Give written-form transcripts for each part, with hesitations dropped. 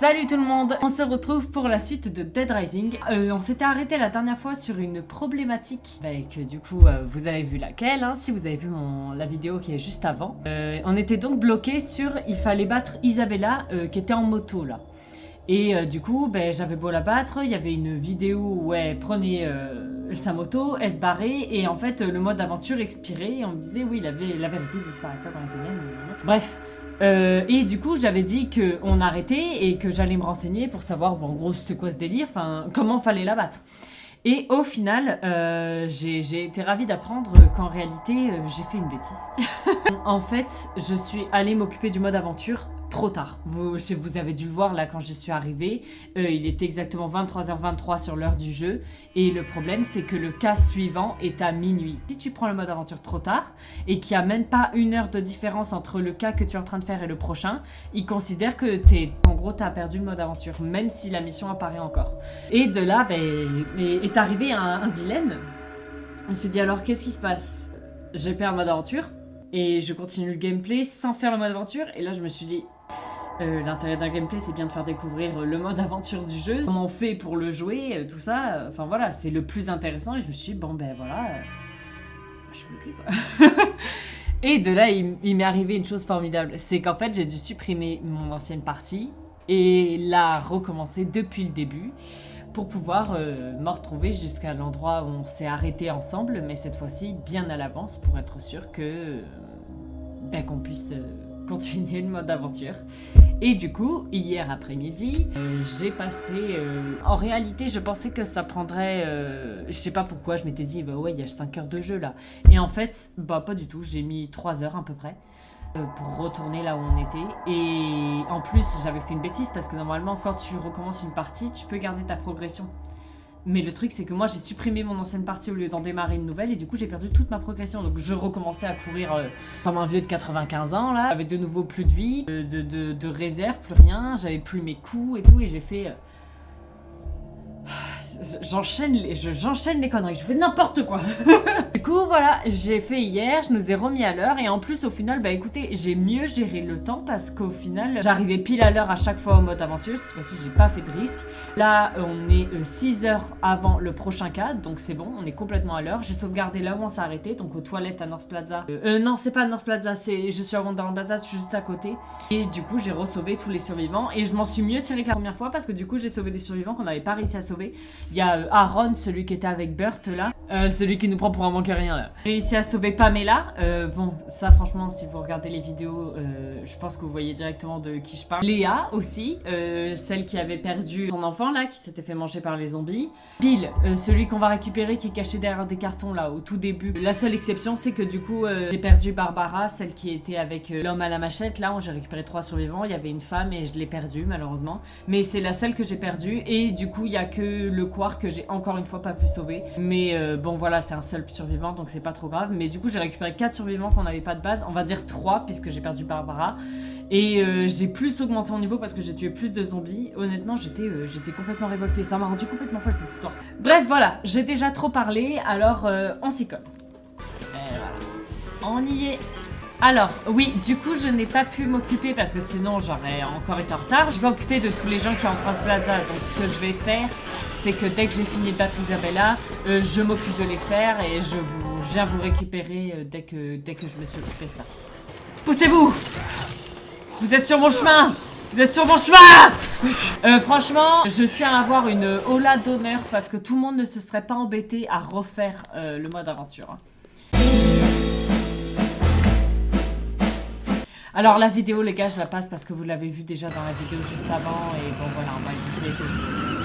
Salut tout le monde, on se retrouve pour la suite de Dead Rising. On s'était arrêté la dernière fois sur une problématique, que du coup vous avez vu laquelle, hein, si vous avez vu la vidéo qui est juste avant. On était donc bloqué sur il fallait battre Isabella qui était en moto là. Et du coup j'avais beau la battre, il y avait une vidéo où elle prenait sa moto, elle se barrait et en fait le mode aventure expirait et on me disait oui la vérité disparaîtra dans les ténèbres. Bref. Et du coup j'avais dit qu'on arrêtait et que j'allais me renseigner pour savoir en gros c'était quoi ce délire, enfin comment fallait la battre. Et au final j'ai été ravie d'apprendre qu'en réalité j'ai fait une bêtise. En fait je suis allée m'occuper du mode aventure trop tard. Vous avez dû le voir là quand j'y suis arrivée. Il était exactement 23h23 sur l'heure du jeu. Et le problème c'est que le cas suivant est à minuit. Si tu prends le mode aventure trop tard et qu'il n'y a même pas une heure de différence entre le cas que tu es en train de faire et le prochain, il considère que en gros t'as perdu le mode aventure même si la mission apparaît encore. Et de là est arrivé un dilemme. Je me suis dit alors qu'est-ce qui se passe? Je perds le mode aventure et je continue le gameplay sans faire le mode aventure et là je me suis dit l'intérêt d'un gameplay c'est bien de faire découvrir le mode aventure du jeu, comment on fait pour le jouer, tout ça, enfin voilà c'est le plus intéressant et je me suis dit bon voilà, je suis bloquée quoi. Et de là il m'est arrivé une chose formidable, c'est qu'en fait j'ai dû supprimer mon ancienne partie et la recommencer depuis le début pour pouvoir me retrouver jusqu'à l'endroit où on s'est arrêté ensemble, mais cette fois-ci bien à l'avance pour être sûr que qu'on puisse continuer le mode aventure. Et du coup, hier après-midi, j'ai passé... en réalité, je pensais que ça prendrait... je sais pas pourquoi, je m'étais dit, ouais, il y a 5 heures de jeu là. Et en fait, pas du tout, j'ai mis 3 heures à peu près pour retourner là où on était. Et en plus, j'avais fait une bêtise parce que normalement, quand tu recommences une partie, tu peux garder ta progression. Mais le truc c'est que moi j'ai supprimé mon ancienne partie au lieu d'en démarrer une nouvelle et du coup j'ai perdu toute ma progression. Donc je recommençais à courir comme un vieux de 95 ans là, avec de nouveau plus de vie, de réserve, plus rien, j'avais plus mes coups et tout et j'ai fait... J'enchaîne les conneries, je fais n'importe quoi. Du coup voilà, j'ai fait hier, je nous ai remis à l'heure et en plus au final écoutez, j'ai mieux géré le temps parce qu'au final j'arrivais pile à l'heure à chaque fois au mode aventure, cette fois-ci j'ai pas fait de risque. Là on est 6 heures avant le prochain cas, donc c'est bon, on est complètement à l'heure. J'ai sauvegardé là où on s'est arrêté, donc aux toilettes à North Plaza. Non c'est pas North Plaza, je suis à Wonderland Plaza, je suis juste à côté. Et du coup j'ai re-sauvé tous les survivants et je m'en suis mieux tiré que la première fois parce que du coup j'ai sauvé des survivants qu'on n'avait pas réussi à sauver. Il y a Aaron, celui qui était avec Burt là, celui qui nous prend pour un manque à rien là. J'ai réussi à sauver Pamela. Bon, ça franchement, si vous regardez les vidéos, je pense que vous voyez directement de qui je parle. Léa aussi, celle qui avait perdu son enfant là, qui s'était fait manger par les zombies. Bill, celui qu'on va récupérer qui est caché derrière des cartons là au tout début. La seule exception, c'est que du coup, j'ai perdu Barbara, celle qui était avec l'homme à la machette là, où j'ai récupéré 3 survivants. Il y avait une femme et je l'ai perdue malheureusement. Mais c'est la seule que j'ai perdue et du coup, il y a que le Quark que j'ai encore une fois pas pu sauver. Mais bon voilà, c'est un seul survivant donc c'est pas trop grave. Mais du coup j'ai récupéré 4 survivants qu'on n'avait pas de base. On va dire 3 puisque j'ai perdu Barbara. Et j'ai plus augmenté mon niveau parce que j'ai tué plus de zombies. Honnêtement j'étais complètement révoltée. Ça m'a rendu complètement folle cette histoire. Bref voilà, j'ai déjà trop parlé. Alors on s'y colle. Et voilà, on y est. Alors, oui, du coup, je n'ai pas pu m'occuper parce que sinon, j'aurais encore été en retard. Je vais m'occuper de tous les gens qui sont en North Plaza. Donc, ce que je vais faire, c'est que dès que j'ai fini de battre Isabella, je m'occupe de les faire et je viens vous récupérer dès que je me suis occupée de ça. Poussez-vous! Vous êtes sur mon chemin! Vous êtes sur mon chemin! Franchement, je tiens à avoir une hola d'honneur parce que tout le monde ne se serait pas embêté à refaire le mode aventure. Alors la vidéo les gars je la passe parce que vous l'avez vu déjà dans la vidéo juste avant et bon voilà on va éviter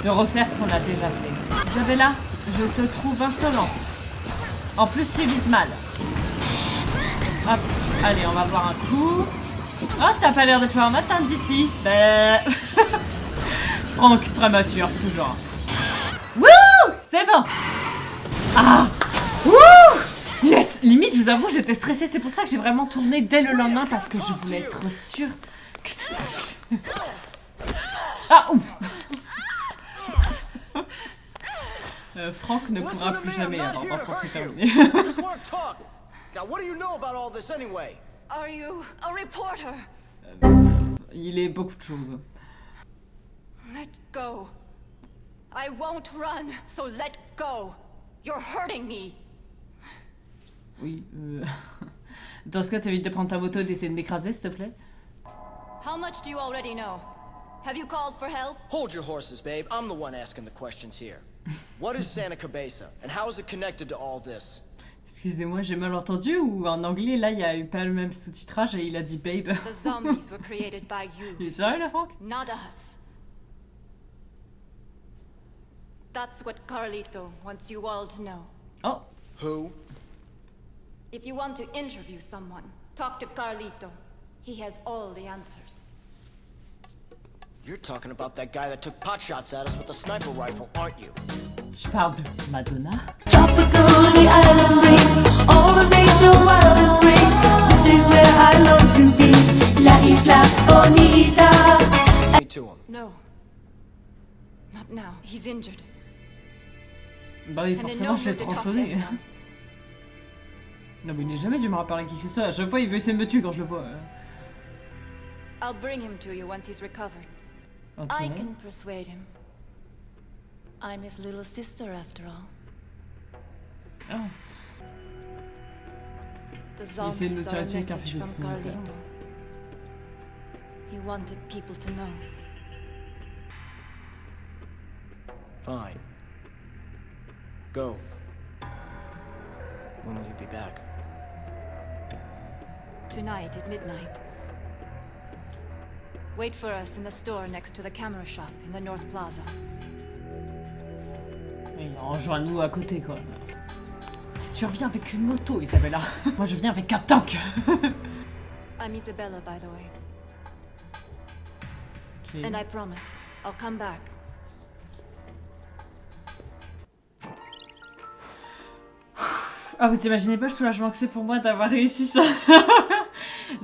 de refaire ce qu'on a déjà fait. Isabella, je te trouve insolente. En plus tu vises mal. Hop, allez on va boire un coup. Oh t'as pas l'air de pouvoir m'atteindre d'ici. Franck très mature toujours. Wouh, c'est bon. Ah, wouh. Yes! Limite, je vous avoue, j'étais stressée. C'est pour ça que j'ai vraiment tourné dès le lendemain parce que je voulais être sûre que c'était... Ah, ouf! Franck ne pourra plus jamais avant d'enfant c'est terminé. Il est beaucoup de choses. Let go. I won't run, so let go. You're hurting me. Oui, Dans ce cas, t'évites de prendre ta moto et d'essayer de m'écraser, s'il te plaît. How much do you already know? Have you called for help? Hold your horses, babe. I'm the one asking the questions here. What is Santa Cabeza, and how is it connected to all this? Excusez-moi, j'ai mal entendu ou en anglais, là, il y a eu pas le même sous-titrage et il a dit babe. The zombies were created by you. Il est sérieux, là, Franck? Not us. That's what Carlito wants you all to know. Oh, Who? If you want to interview someone, talk to Carlito. He has all the answers. You're talking about that guy that took potshots at us with a sniper rifle, aren't you? tu parles de Madonna? Tropical, the island breeze, all the nature wild and free. This is where I long to be, La Isla Bonita. Me to him. No. Not now. He's injured. Bah oui, And I forcément, know je l'ai who to talk to tronçonné. now. Non, mais il n'est jamais dû me parler qui que ce soit. À chaque fois, il veut essayer de me tuer quand je le vois. I'll bring him to you once he's recovered. Ok. I can persuade him. I'm his little sister after all. Oh. The essaie de nous zombies tirer are a dessus avec un message fusil de from sniper. Carlito. He wanted people to know. Fine. Go. When will you be back? Tonight at midnight. Wait for us in the store next to the camera shop in the North Plaza. Et rejoins-nous à côté, quoi. Si tu reviens avec une moto, Isabella. Moi, je viens avec un tank. I'm Isabella, by the way. Ok. And I promise, I'll come back. Ah, vous imaginez pas le soulagement que c'est pour moi d'avoir réussi ça.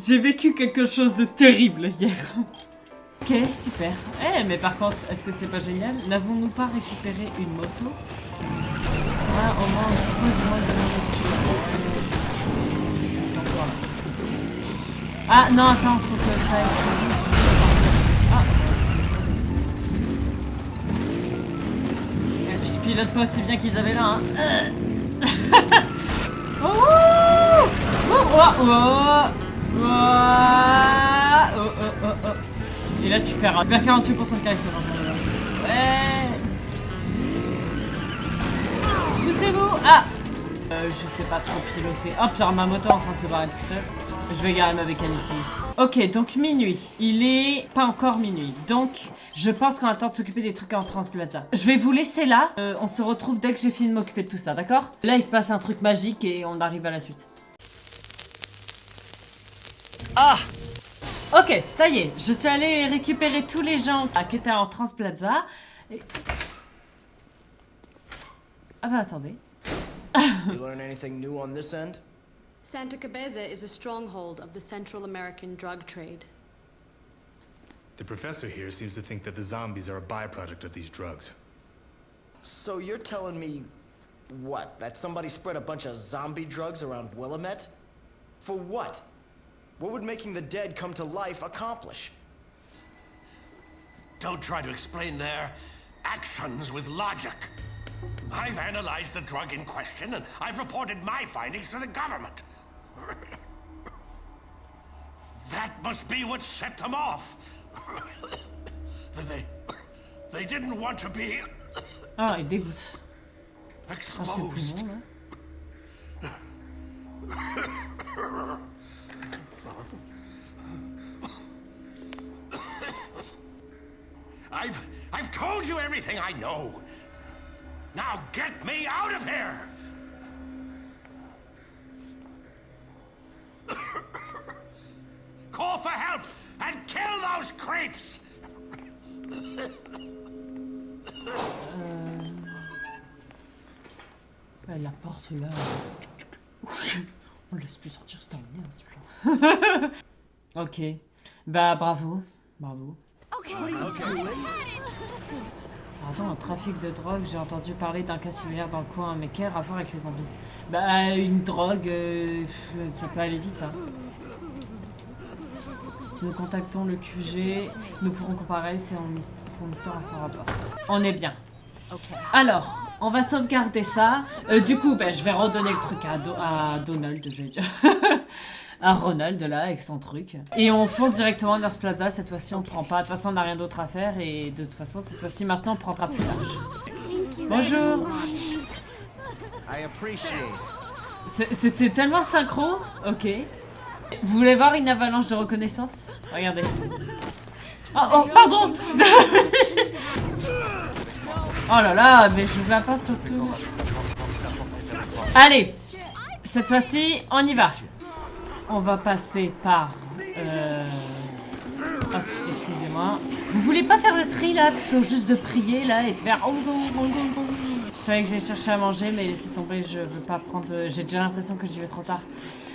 J'ai vécu quelque chose de terrible hier. Ok, super. Eh, mais par contre, est-ce que c'est pas génial? N'avons-nous pas récupéré une moto? Ah, au moins, on pose moins de nourriture. Ah, non, attends, faut que ça aille plus vite. Ah. Je pilote pas aussi bien qu'Isabella, hein. Oh, oh, oh, oh, oh, oh, oh. Et là tu perds 48% de charisme. Ouais. Poussez-vous. Ah. Je sais pas trop piloter. Hop, oh, ma moto est en train de se barrer toute seule. Je vais garer ma bécane ici. Ok, donc minuit. Il est pas encore minuit. Donc, je pense qu'on a le temps de s'occuper des trucs en Transplaza. Je vais vous laisser là. On se retrouve dès que j'ai fini de m'occuper de tout ça, d'accord? Là, il se passe un truc magique et on arrive à la suite. Ah! Ok, ça y est. Je suis allée récupérer tous les gens qui étaient en Transplaza. Et... Ah bah attendez. You learn anything new on this end? Santa Cabeza is a stronghold of the Central American drug trade. The professor here seems to think that the zombies are a byproduct of these drugs. So you're telling me, what, that somebody spread a bunch of zombie drugs around Willamette? For what? What would making the dead come to life accomplish? Don't try to explain their actions with logic. I've analyzed the drug in question, and I've reported my findings to the government. That must be what set them off. They didn't want to be Ah, il dégoûte. Ah, c'est exposed. bon, là. I've told you everything I know. Now get me out of here! Call for help and kill those creeps! La porte là. On le laisse plus sortir, c'est terminé, hein, ce plan. Ok. Bah, bravo. Bravo. Pardon, un trafic de drogue, j'ai entendu parler d'un cas similaire dans le coin, mais quel rapport avec les zombies? Bah, une drogue, ça peut aller vite, hein. Si nous contactons le QG, nous pourrons comparer son histoire à son rapport. On est bien. Alors, on va sauvegarder ça. Du coup, ben, je vais redonner le truc à Donald, je vais dire. À Ronald, là, avec son truc. Et on fonce directement vers ce plaza. Cette fois-ci, on prend pas. De toute façon, on n'a rien d'autre à faire. Et de toute façon, cette fois-ci, maintenant, on prendra plus large. Bonjour. C'était tellement synchro. Ok. Vous voulez voir une avalanche de reconnaissance? Regardez. Oh, pardon. Oh là là, mais je vais pas surtout. Allez. Cette fois-ci, on y va. On va passer par... Hop, excusez-moi. Vous voulez pas faire le tri, là? Plutôt juste de prier, là, et de faire... Je savais que j'ai cherché à manger, mais laissez tomber, je veux pas prendre... J'ai déjà l'impression que j'y vais trop tard.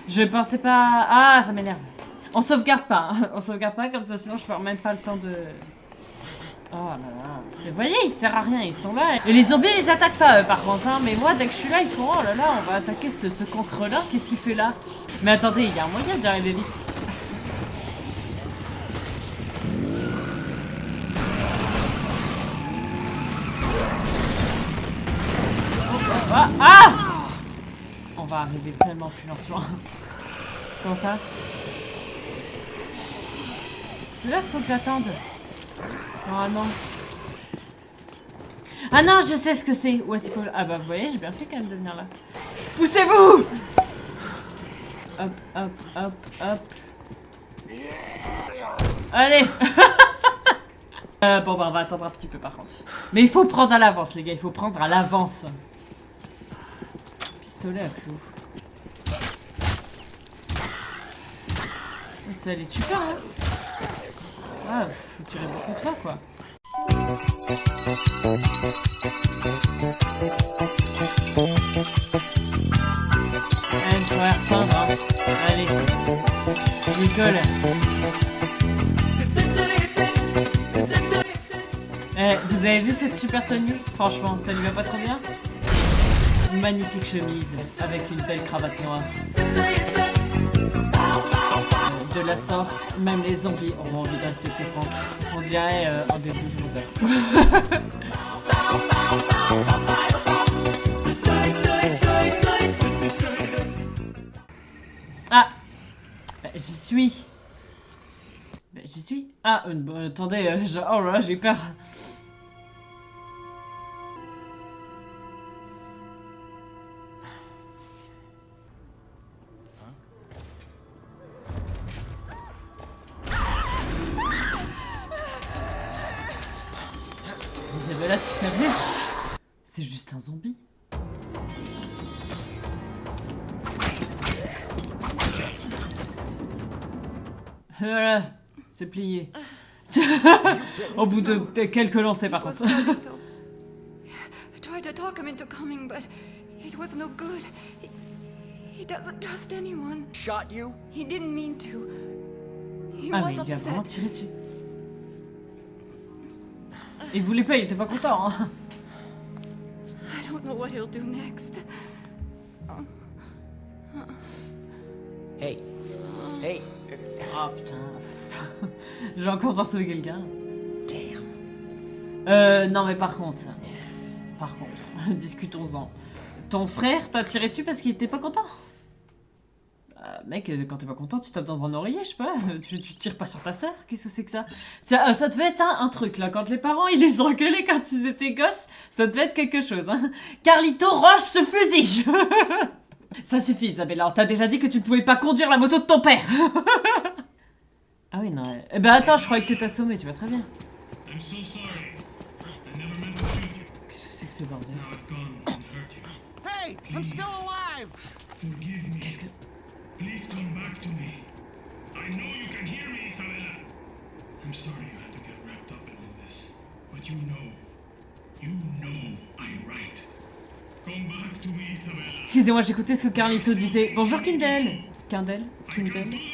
Je pensais pas... Ah, ça m'énerve. On sauvegarde pas, hein. On sauvegarde pas, comme ça, sinon je perds même pas le temps de... Oh là là. Vous voyez, il sert à rien, ils sont là. Et les zombies, ils attaquent pas, eux, par contre, hein. Mais moi, dès que je suis là, ils font... Oh là là, on va attaquer ce cancre-là. Qu'est-ce qu'il fait là? Mais attendez, il y a un moyen d'y arriver vite. Ah! On va arriver tellement plus lentement. Comment ça? C'est là qu'il faut que j'attende. Normalement. Ah non, je sais ce que c'est. Où est-ce qu'il faut... Ah bah vous voyez, j'ai bien fait quand même de venir là. Poussez-vous! Hop, hop, hop, hop. Allez. Bon bah on va attendre un petit peu par contre. Mais il faut prendre à l'avance les gars, il faut prendre à l'avance. Pistolet à clous. Ça allait super hein. Ah, faut tirer beaucoup de fois quoi. Il faudrait reprendre hein. Allez. Je m'y colle. Vous avez vu cette super tenue? Franchement, ça lui va pas trop bien? Une magnifique chemise avec une belle cravate noire. De la sorte, même les zombies auront envie de respecter Frank. On dirait en début de 11h. Ah, j'y suis. J'y suis. Ah, attendez, oh là là, j'ai peur. Isabella, t'es sérieuse? C'est juste un zombie. Voilà, c'est plié. Au bout de quelques lancers par contre. I tried to talk him into coming, but it was no good. He doesn't trust anyone. Shot you? He didn't mean to. He Ah was mais il a vraiment upset. tiré dessus. Il voulait pas, il était pas content hein. I don't know what he'll do next. Hey. Hey. Ah putain. Je vais encore devoir sauver quelqu'un. Damn. Non mais par contre, discutons-en. Ton frère t'a tiré dessus parce qu'il était pas content? Mec, quand t'es pas content, tu tapes dans un oreiller, je sais pas. Tu tires pas sur ta sœur? Qu'est-ce que c'est que ça? Tiens, ça devait être un truc là. Quand les parents ils les engueulaient quand ils étaient gosses, ça devait être quelque chose. Hein. Carlito, range ce fusil. Ça suffit, Isabella. T'as déjà dit que tu ne pouvais pas conduire la moto de ton père. Ah oui, non. Eh ben attends, je croyais que t'étais assommé, tu vas très bien. Qu'est-ce que c'est que ce bordel? Hey, I'm still alive. Qu'est-ce que... Please come back to me. I know you can hear me, Isabella. I'm sorry you had to get wrapped up in all this, but you know I'm right. Come back to me, Isabella. Excusez-moi, j'écoutais ce que Carlito disait. Bonjour Kindle. Kindle?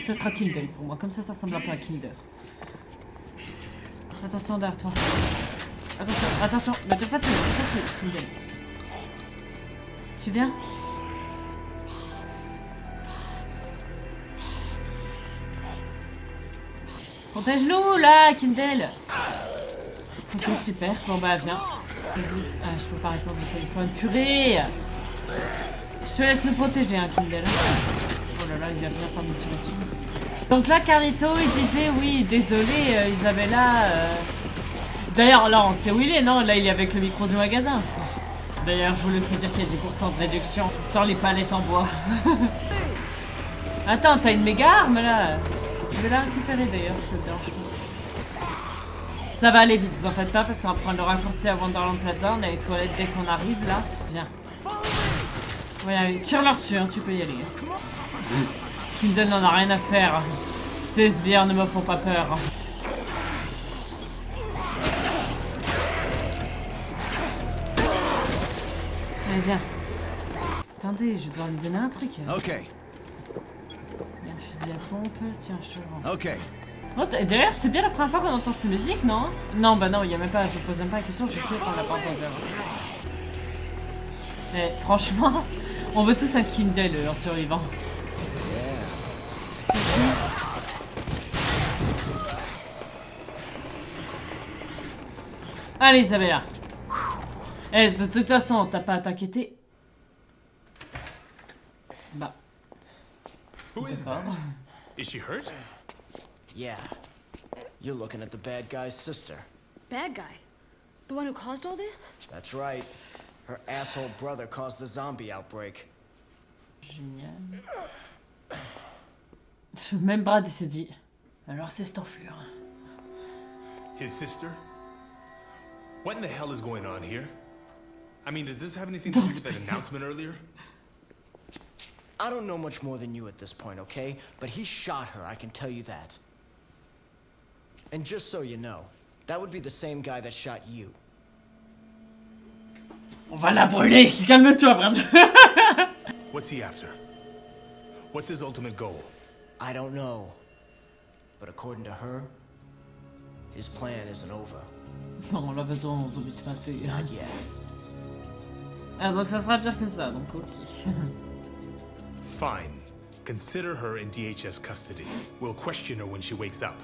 Ce sera Kindle pour moi, comme ça ressemble un peu à Kinder. Attention derrière toi. Attention, ne tire pas dessus, Kindle. Tu viens? Protège-nous, là, Kindle. Ok, super. Bon, bah, viens. Vite. Ah, je peux pas répondre au téléphone. Purée. Je te laisse nous protéger, hein, Kindle. Oh là là, il va venir pas me tirer dessus. Donc là, Carlito, il disait, oui, désolé, Isabella. D'ailleurs, là, on sait où il est, non? Là, il est avec le micro du magasin. D'ailleurs, je voulais aussi dire qu'il y a 10% de réduction sur les palettes en bois. Attends, t'as une méga arme, là? Je vais la récupérer, d'ailleurs, ça te dérange pas. Ça va aller vite, vous en faites pas, parce qu'on va prendre le raccourci à Wonderland Plaza. On a les toilettes dès qu'on arrive, là. Viens. Ouais, tire-leur dessus, hein, tu peux y aller. Kindle n'en a rien à faire. Ces sbires ne me font pas peur. Allez, viens. Attendez, je dois lui donner un truc. Ok. Il y a un fusil à pompe. Tiens, je te le rends. Ok. Oh, d'ailleurs, c'est bien la première fois qu'on entend cette musique, non? Non, bah non, il y a même pas. Je pose même pas la question, je sais qu'on l'a pas entendu avant. Mais franchement, on veut tous un Kindle en survivant. Allez, Isabella. Eh, de toute façon, t'as pas à t'inquiéter. Bah. Who is that? Is she hurt? Yeah. You're looking at the bad guy's sister. Bad guy? The one who caused all this? That's right. Her asshole brother caused the zombie outbreak. Génial. Même Brad, il s'est dit. Alors c'est cette enflure. His sister? What in the hell is going on here? I mean, does this have anything to do with that announcement earlier? I don't know much more than you at this point, okay? But he shot her, I can tell you that. And just so you know, that would be the same guy that shot you. On va la brûler. Calme-toi, Brad. What's he after? What's his ultimate goal? I don't know. But according to her, his plan isn't over. Non, la façon dont se passer. Not yet. Ah, donc ça sera pire que ça, donc ok. Fine. Consider her in DHS custody. We'll question her when she wakes up.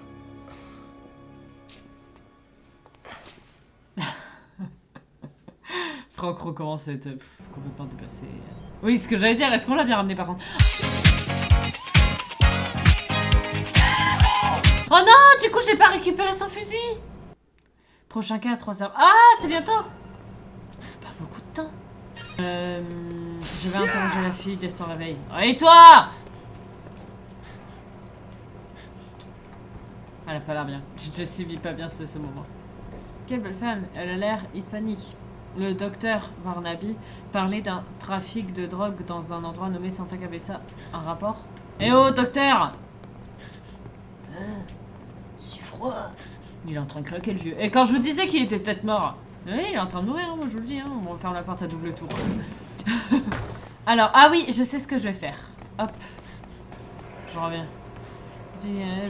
Franck recommence à être complètement dépassé. Oui, ce que j'allais dire, est-ce qu'on l'a bien ramené par contre? Oh non, du coup j'ai pas récupéré son fusil. Prochain cas à 3h. Ah, c'est bientôt. Pas beaucoup de temps. Je vais interroger la fille dès son réveil. Et toi? Elle a pas l'air bien. Je suivis pas bien ce moment. Quelle belle femme. Elle a l'air hispanique. Le docteur Barnaby parlait d'un trafic de drogue dans un endroit nommé Santa Cabeza. Un rapport? Eh oh, docteur! C'est froid. Il est en train de claquer le vieux. Et quand je vous disais qu'il était peut-être mort. Oui, il est en train de mourir, hein, moi je vous le dis. Hein. On va fermer la porte à double tour. Alors, ah oui, je sais ce que je vais faire. Hop. Je reviens.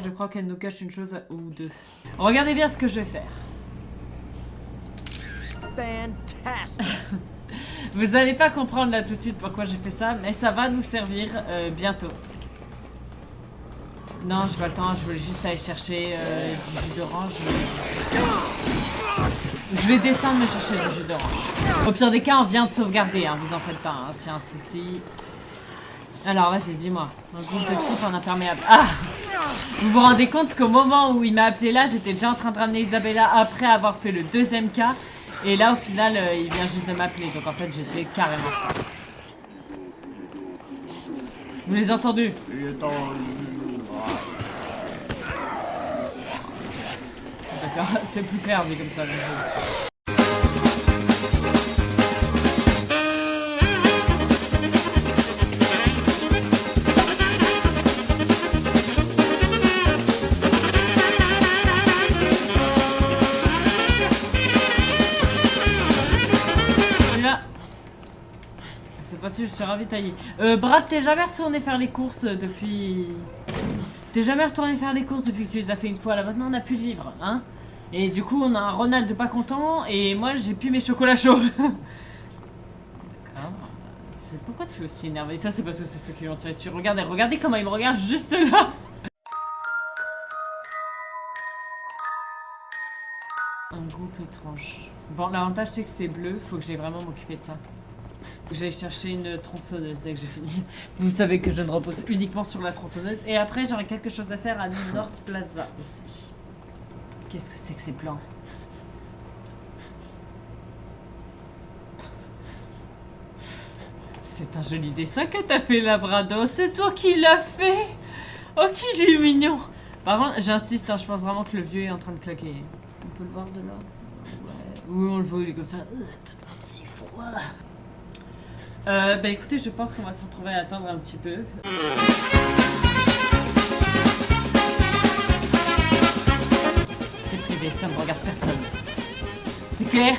Je crois qu'elle nous cache une chose ou deux. Regardez bien ce que je vais faire. Fantastic. Vous allez pas comprendre là tout de suite pourquoi j'ai fait ça, mais ça va nous servir bientôt. Non, j'ai pas le temps, je voulais juste aller chercher du jus d'orange. Je vais descendre me chercher du jus d'orange. Au pire des cas, on vient de sauvegarder, hein, vous en faites pas, hein, s'il y a un souci. Alors, vas-y, dis-moi. Un groupe de types en imperméable. Ah! Vous vous rendez compte qu'au moment où il m'a appelé là, j'étais déjà en train de ramener Isabella après avoir fait le deuxième cas. Et là, au final, il vient juste de m'appeler. Donc, en fait, j'étais carrément prêt. Vous les entendez? D'accord, c'est plus clair vu comme ça. Le jeu. Je suis ravitaillée. Brad, t'es jamais retourné faire les courses depuis... T'es jamais retourné faire les courses depuis que tu les as fait une fois. Là maintenant on a plus de vivre, hein. Et du coup on a un Ronald pas content et moi j'ai plus mes chocolats chauds. D'accord. C'est pourquoi tu es aussi énervé? Ça c'est parce que c'est ceux qui l'ont tiré dessus. Regardez, regardez comment il me regarde juste là. étrange. Bon, l'avantage c'est que c'est bleu, faut que j'aille vraiment m'occuper de ça. Faut que j'aille chercher une tronçonneuse dès que j'ai fini. Vous savez que je ne repose uniquement sur la tronçonneuse. Et après, j'aurai quelque chose à faire à North Plaza aussi. Qu'est-ce que c'est que ces plans? C'est un joli dessin que t'as fait, Labrador. C'est toi qui l'as fait. Oh, qu'il est mignon. Par contre, j'insiste, hein, je pense vraiment que le vieux est en train de claquer. On peut le voir de là? Ouais. Oui, on le voit, il est comme ça. C'est froid. Bah écoutez, je pense qu'on va se retrouver à attendre un petit peu. C'est privé, ça ne regarde personne. C'est clair?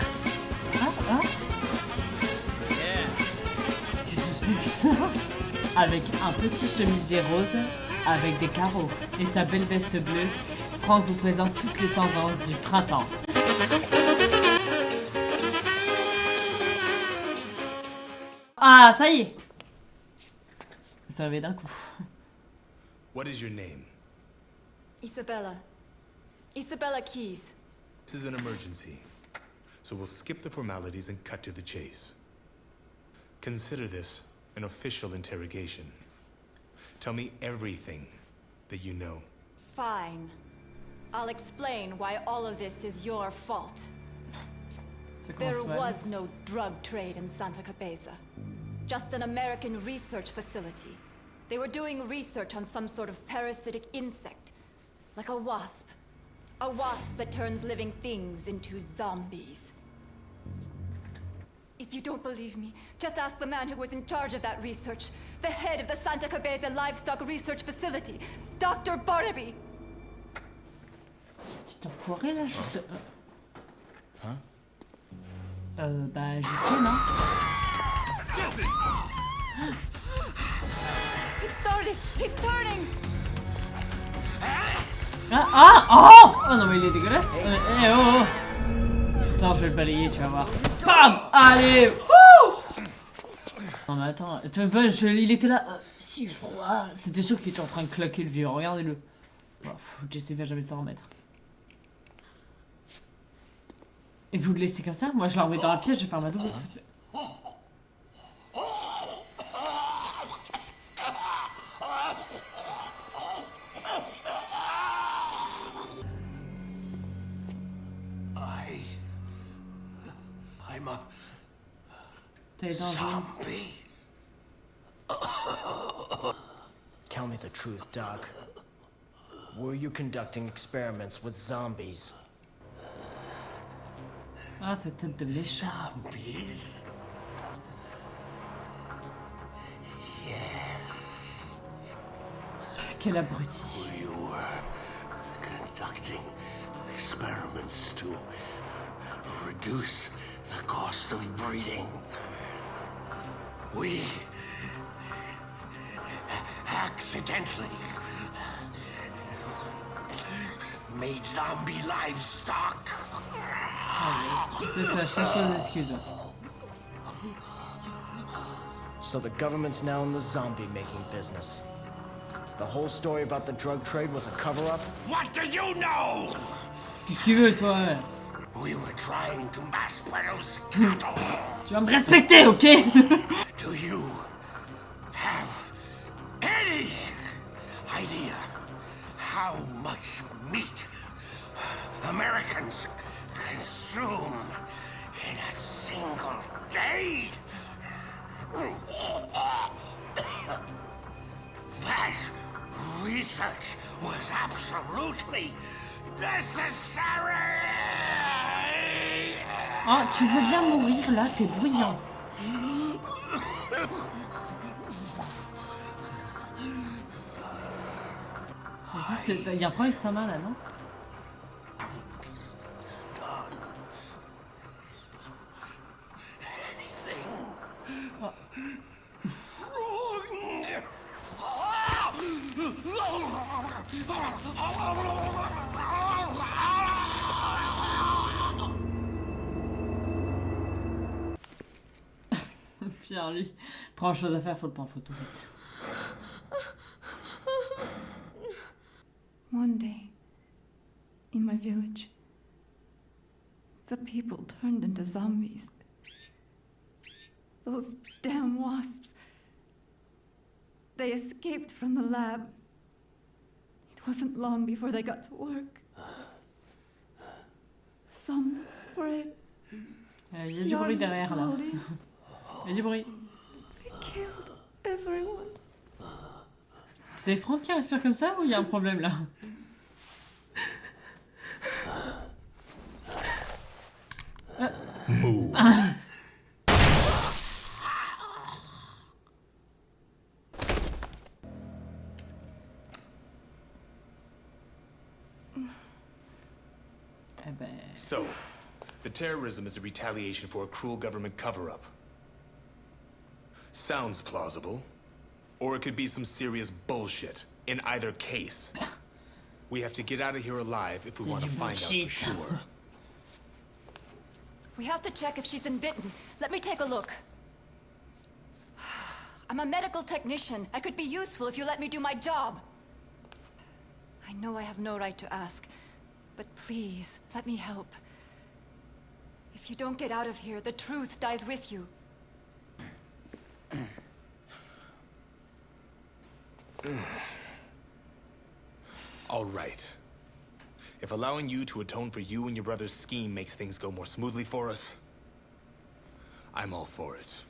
Ah. Qu'est-ce que c'est que ça? Avec un petit chemisier rose, avec des carreaux et sa belle veste bleue, Franck vous présente toutes les tendances du printemps. Ah, ça y est! Ça avait d'un coup. What is your name? Isabella. Isabella Keys. This is an emergency, so we'll skip the formalities and cut to the chase. Consider this an official interrogation. Tell me everything that you know. Fine. I'll explain why all of this is your fault. There was no drug trade in Santa Cabeza. Just an American research facility. They were doing research on some sort of parasitic insect. Like a wasp. A wasp that turns living things into zombies. If you don't believe me, just ask the man who was in charge of that research. The head of the Santa Cabeza Livestock Research Facility. Dr. Barnaby. Ce petit enfoiré là, juste... Hein? Bah, JC, non? It started! He's turning! Oh non mais il est dégueulasse. Oh. Attends, je vais le balayer, tu vas voir. Bam! Allez! Non mais attends, il était là. Si froid. C'était sûr qu'il était en train de claquer le vieux, regardez-le. Jesse va jamais s'en remettre. Et vous le laissez comme ça? Moi je la remets dans la pièce, je vais faire ma double. I'm a T'es dangereux. zombie. Tell me the truth, Doc. Were you conducting experiments with zombies? Ah, cette tête de méchant. Zombies? Yes. Quel abruti. We were conducting experiments to reduce the cost of breeding. We accidentally made zombie livestock. C'est ça, cherche des excuses. So the government's now in the zombie making business. The whole story about the drug trade was a cover-up? What do you know? Qu'est-ce qu'il veut, toi? We were trying to mass produce cattle. Tu vas me respecter, ok? Do you have any idea how much meat Americans consume in a single day? That research was absolutely necessary. Oh, tu veux bien mourir là, t'es bruyant. En plus, il y a un problème avec sa main là, non? Pierre, lui, prends une chose à faire, faut le prendre en photo vite. One day, in my village, The people turned into zombies. Those damn wasps. They escaped from the lab. It wasn't long before they got to work. Some spread. Il y a du bruit derrière là. Il y a du bruit. They killed everyone. C'est Franck qui respire comme ça ou il y a un problème là? Move. So, the terrorism is a retaliation for a cruel government cover-up. Sounds plausible. Or it could be some serious bullshit. In either case, we have to get out of here alive if we want to find out for sure. We have to check if she's been bitten. Let me take a look. I'm a medical technician. I could be useful if you let me do my job. I know I have no right to ask, but please, let me help. If you don't get out of here, the truth dies with you. All right. If allowing you to atone for you and your brother's scheme makes things go more smoothly for us, I'm all for it.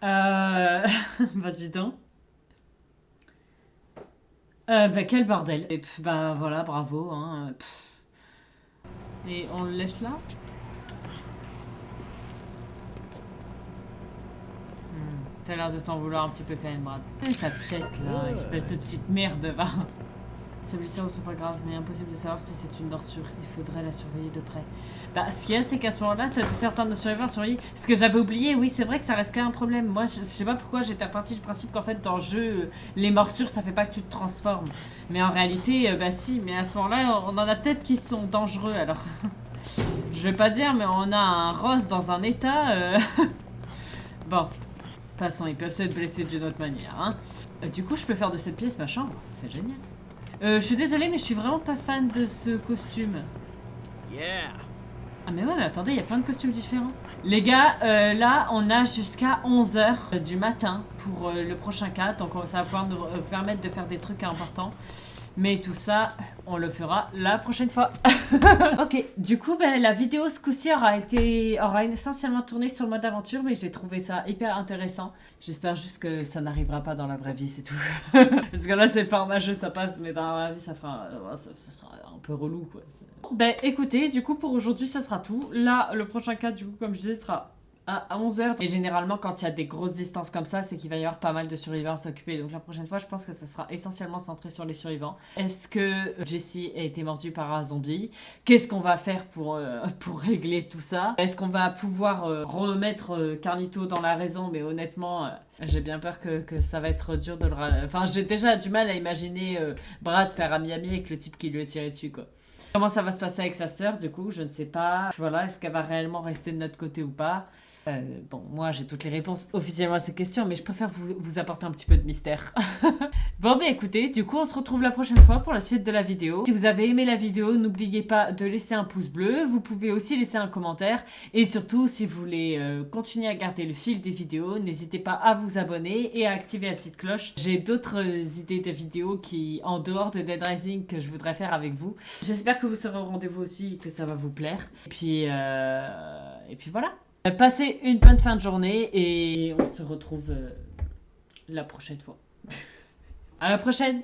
Bah dis donc. Bah quel bordel. Et bah voilà, bravo. Hein. Et on le laisse là? T'as l'air de t'en vouloir un petit peu quand même, Brad. Et sa tête là, espèce de petite merde, va. Ces blessures ne sont pas graves, mais impossible de savoir si c'est une morsure. Il faudrait la surveiller de près. Bah, ce qu'il y a, c'est qu'à ce moment-là, t'as certains de survivants surveillés. Ce que j'avais oublié, oui, c'est vrai que ça reste quand même un problème. Moi, je sais pas pourquoi j'étais partie du principe qu'en fait, dans le jeu, les morsures, ça fait pas que tu te transformes. Mais en réalité, bah si, mais à ce moment-là, on en a peut-être qui sont dangereux, alors. Je vais pas dire, mais on a un Ross dans un état... Bon. De toute façon, ils peuvent s'être blessés d'une autre manière, hein. Du coup, je peux faire de cette pièce ma chambre. C'est génial. Je suis désolée, mais je suis vraiment pas fan de ce costume. Yeah. Ah mais ouais, mais attendez, il y a plein de costumes différents. Les gars, là, on a jusqu'à 11h du matin pour le prochain cas. Donc ça va pouvoir nous permettre de faire des trucs importants. Mais tout ça, on le fera la prochaine fois. Ok, du coup, ben, la vidéo ce coup-ci aura essentiellement tourné sur le mode aventure, mais j'ai trouvé ça hyper intéressant. J'espère juste que ça n'arrivera pas dans la vraie vie, c'est tout. Parce que là, c'est le format jeu, ça passe, mais dans la vraie vie, ça sera un peu relou, quoi. Ben, écoutez, du coup, pour aujourd'hui, ça sera tout. Là, le prochain cas, du coup, comme je disais, sera à 11h. Et généralement, quand il y a des grosses distances comme ça, c'est qu'il va y avoir pas mal de survivants à s'occuper. Donc la prochaine fois, je pense que ça sera essentiellement centré sur les survivants. Est-ce que Jessie a été mordue par un zombie? Qu'est-ce qu'on va faire pour régler tout ça? Est-ce qu'on va pouvoir remettre Carlito dans la raison? Mais honnêtement, j'ai bien peur que ça va être dur de le... Enfin, j'ai déjà du mal à imaginer Brad faire ami-ami avec le type qui lui a tiré dessus, quoi. Comment ça va se passer avec sa sœur, du coup, je ne sais pas. Voilà, est-ce qu'elle va réellement rester de notre côté ou pas? Bon, moi j'ai toutes les réponses officiellement à ces questions, mais je préfère vous apporter un petit peu de mystère. Bon, bah écoutez, du coup on se retrouve la prochaine fois pour la suite de la vidéo. Si vous avez aimé la vidéo, n'oubliez pas de laisser un pouce bleu. Vous pouvez aussi laisser un commentaire. Et surtout, si vous voulez continuer à garder le fil des vidéos, n'hésitez pas à vous abonner et à activer la petite cloche. J'ai d'autres idées de vidéos en dehors de Dead Rising que je voudrais faire avec vous. J'espère que vous serez au rendez-vous aussi, que ça va vous plaire. Et puis voilà. Passez une bonne fin de journée et on se retrouve la prochaine fois. À la prochaine!